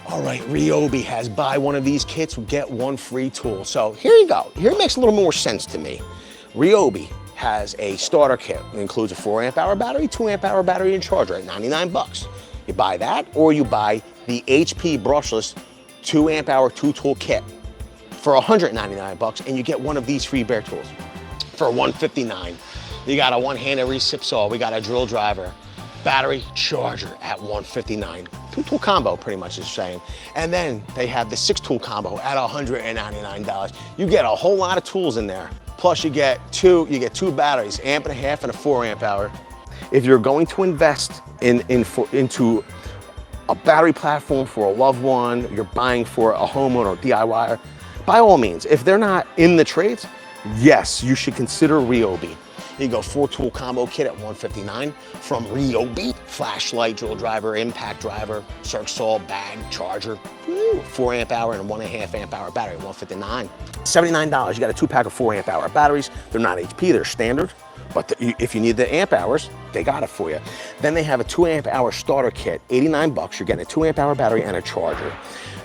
All right, Ryobi has buy one of these kits, get one free tool. So here you go. Here it makes a little more sense to me. Ryobi has a starter kit. It includes a 4 amp hour battery, 2 amp hour battery, and charger at 99 bucks. You buy that, or you buy the HP brushless 2 amp hour 2-tool kit for 199 bucks, and you get one of these free bare tools for 159. You got a one-handed recip saw, we got a drill driver, battery, charger at 159. 2-tool combo pretty much is saying. And then they have the 6-tool combo at $199. You get a whole lot of tools in there. Plus you get two batteries, 1.5 amp and a 4 amp hour. If you're going to invest into a battery platform for a loved one, you're buying for a homeowner or DIYer, by all means, if they're not in the trades, yes, you should consider Ryobi. You go 4-tool combo kit at $159 from Ryobi. Flashlight, drill driver, impact driver, circ saw, bag, charger, 4 amp hour and a 1.5 amp hour battery, $159. $79, you got a 2-pack of 4 amp hour batteries. They're not HP, they're standard, but if you need the amp hours, they got it for you. Then they have a 2 amp hour starter kit, 89 bucks. You're getting a 2 amp hour battery and a charger.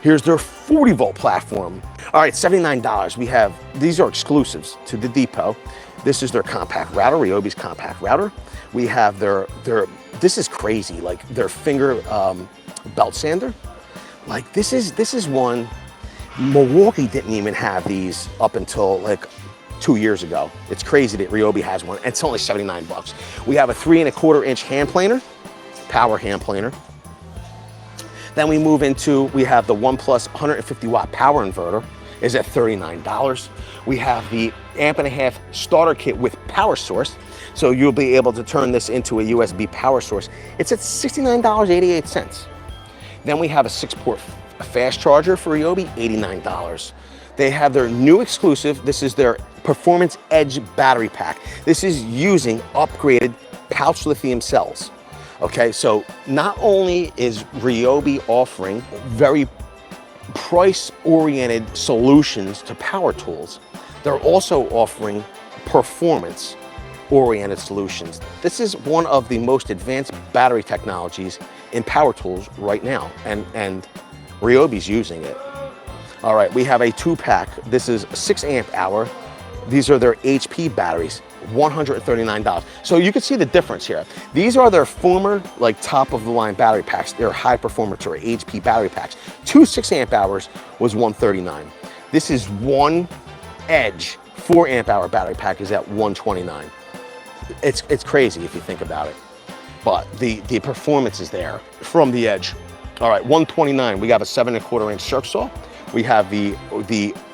Here's their 40 volt platform. All right, $79. These are exclusives to the depot. This is their compact router, Ryobi's compact router. We have this is crazy, like their finger belt sander. Like this is one, Milwaukee didn't even have these up until like 2 years ago. It's crazy that Ryobi has one. It's only 79 bucks. We have a 3¼ inch hand planer, power hand planer. Then we move into, we have the OnePlus 150 watt power inverter, is at $39. We have the 1.5 amp starter kit with power source. So you'll be able to turn this into a USB power source. It's at $69.88. Then we have a 6-port fast charger for Ryobi, $89. They have their new exclusive. This is their Performance Edge battery pack. This is using upgraded pouch lithium cells. Okay, so not only is Ryobi offering very price-oriented solutions to power tools, they're also offering performance-oriented solutions. This is one of the most advanced battery technologies in power tools right now, and Ryobi's using it. All right, we have a 2-pack. This is 6 amp hour. These are their HP batteries, $139. So you can see the difference here. These are their former, like top of the line battery packs. They're high performance or HP battery packs. 2 6 amp hours was $139. This is one Edge 4 amp hour battery pack is at $129. It's crazy if you think about it, but the performance is there from the Edge. All right, $129. We have a 7¼ inch circ saw. We have the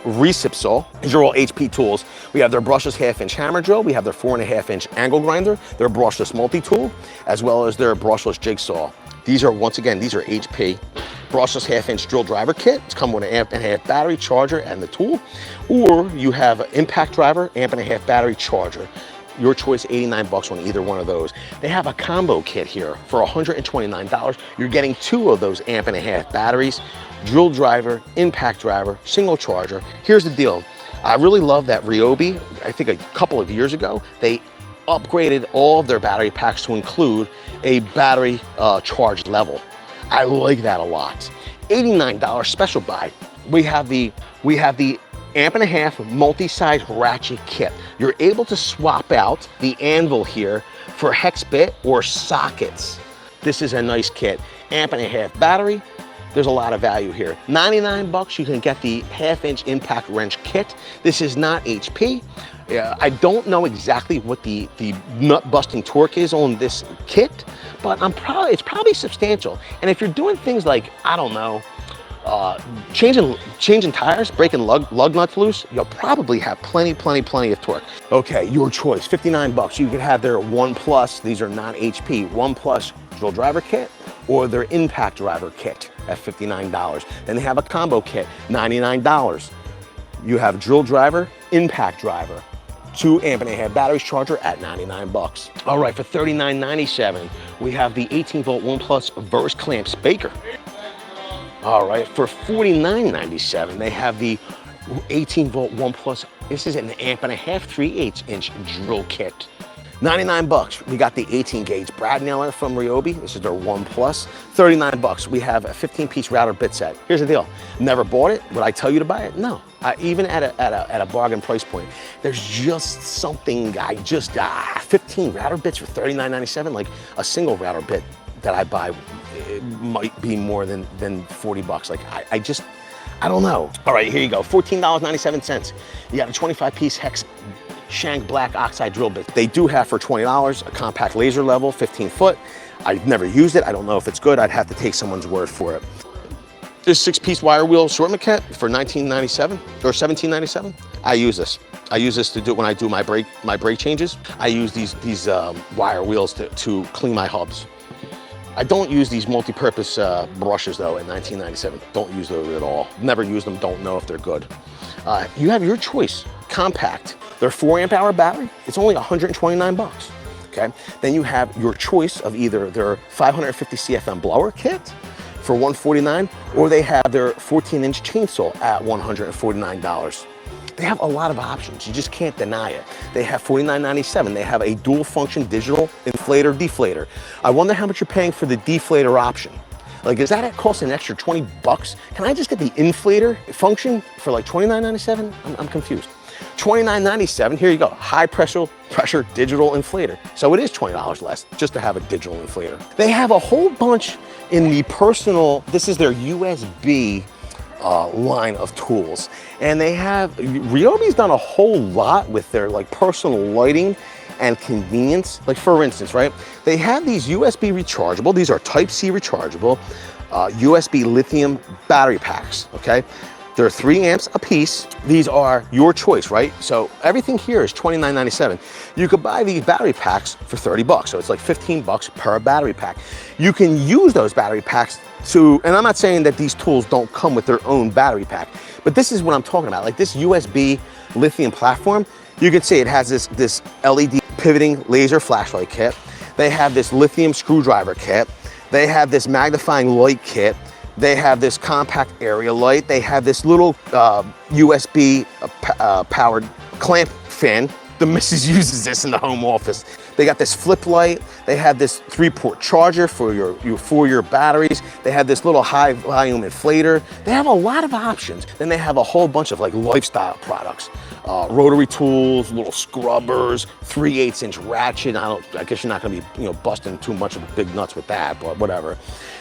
recip saw. These are all HP tools. We have their brushless 1/2 inch hammer drill. We have their 4.5 inch angle grinder, their brushless multi-tool, as well as their brushless jigsaw. These are, once again, these are HP. Brushless 1/2 inch drill driver kit. It's come with an 1.5 amp battery, charger, and the tool. Or you have an impact driver, 1.5 amp battery, charger. Your choice, 89 bucks on either one of those. They have a combo kit here for $129. You're getting 2 of those 1.5 amp batteries, drill driver, impact driver, single charger. Here's the deal. I really love that Ryobi, I think a couple of years ago, they upgraded all of their battery packs to include a battery charge level. I like that a lot. $89 special buy. We have the 1.5 amp multi-size ratchet kit. You're able to swap out the anvil here for hex bit or sockets. This is a nice kit. 1.5 amp battery. There's a lot of value here. 99 bucks, you can get the 1/2 inch impact wrench kit. This is not HP. I don't know exactly what the nut busting torque is on this kit, but it's probably substantial. And if you're doing things like, I don't know, changing tires, breaking lug nuts loose, you'll probably have plenty of torque. Okay, your choice, 59 bucks. You could have their OnePlus, these are not HP, OnePlus drill driver kit, or their impact driver kit at $59. Then they have a combo kit, $99. You have drill driver, impact driver, 2 1/2 amp batteries, charger at 99 bucks. All right, for $39.97, we have the 18 volt OnePlus Verse Clamp Baker. All right, for $49.97, they have the 18 volt OnePlus. This is an 1.5 amp 3/8 inch drill kit. 99 bucks. We got the 18 gauge brad nailer from Ryobi. This is their 1 Plus. 39 bucks. We have a 15-piece router bit set. Here's the deal. Never bought it. Would I tell you to buy it? No. Even at a bargain price point, there's just something. 15 router bits for $39.97. Like a single router bit that I buy, it might be more than 40 bucks. Like I don't know. All right, here you go. $14.97. You got a 25-piece hex shank black oxide drill bit. They do have for $20 a compact laser level, 15 foot. I've never used it. I don't know if it's good. I'd have to take someone's word for it. This 6-piece wire wheel assortment kit for $19.97 or $17.97. I use this. I use this to do when I do my brake changes. I use these wire wheels to clean my hubs. I don't use these multi-purpose brushes though at $19.97. Don't use those at all. Never use them, don't know if they're good. You have your choice, compact. Their 4 amp hour battery, it's only 129 bucks, okay? Then you have your choice of either their 550 CFM blower kit for $149, or they have their 14-inch chainsaw at $149. They have a lot of options, you just can't deny it. They have $49.97, they have a dual function digital inflator deflator. I wonder how much you're paying for the deflator option. Like, is that it cost an extra 20 bucks? Can I just get the inflator function for like $29.97? I'm confused. $29.97, here you go, high pressure digital inflator. So it is $20 less just to have a digital inflator. They have a whole bunch in the personal, this is their USB line of tools. And they have, Ryobi's done a whole lot with their like personal lighting and convenience. Like for instance, right? They have these USB rechargeable, these are Type-C rechargeable, USB lithium battery packs, okay? They're 3 amps a piece. These are your choice, right? So everything here is $29.97. You could buy these battery packs for 30 bucks. So it's like 15 bucks per battery pack. You can use those battery packs to, and I'm not saying that these tools don't come with their own battery pack, but this is what I'm talking about. Like this USB lithium platform, you can see it has this LED pivoting laser flashlight kit. They have this lithium screwdriver kit. They have this magnifying light kit. They have this compact area light. They have this little USB powered clamp fan. The missus uses this in the home office. They got this flip light. They have this 3-port charger for your batteries. They have this little high volume inflator. They have a lot of options. Then they have a whole bunch of like lifestyle products. Rotary tools, little scrubbers, 3/8 inch ratchet. I guess you're not gonna be busting too much of big nuts with that, but whatever.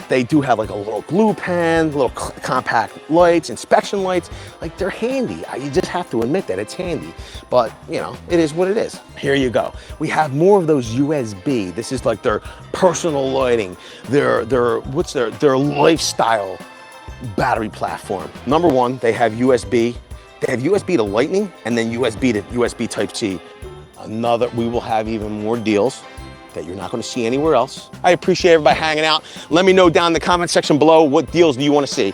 They do have like a little glue pen, little compact lights, inspection lights. Like they're handy. You just have to admit that it's handy. But it is what it is. Here you go. We have more of those USB. This is like their personal lighting, their lifestyle battery platform. Number one, they have USB. They have USB to Lightning and then USB to USB Type-C. We will have even more deals that you're not going to see anywhere else. I appreciate everybody hanging out. Let me know down in the comment section below what deals do you want to see.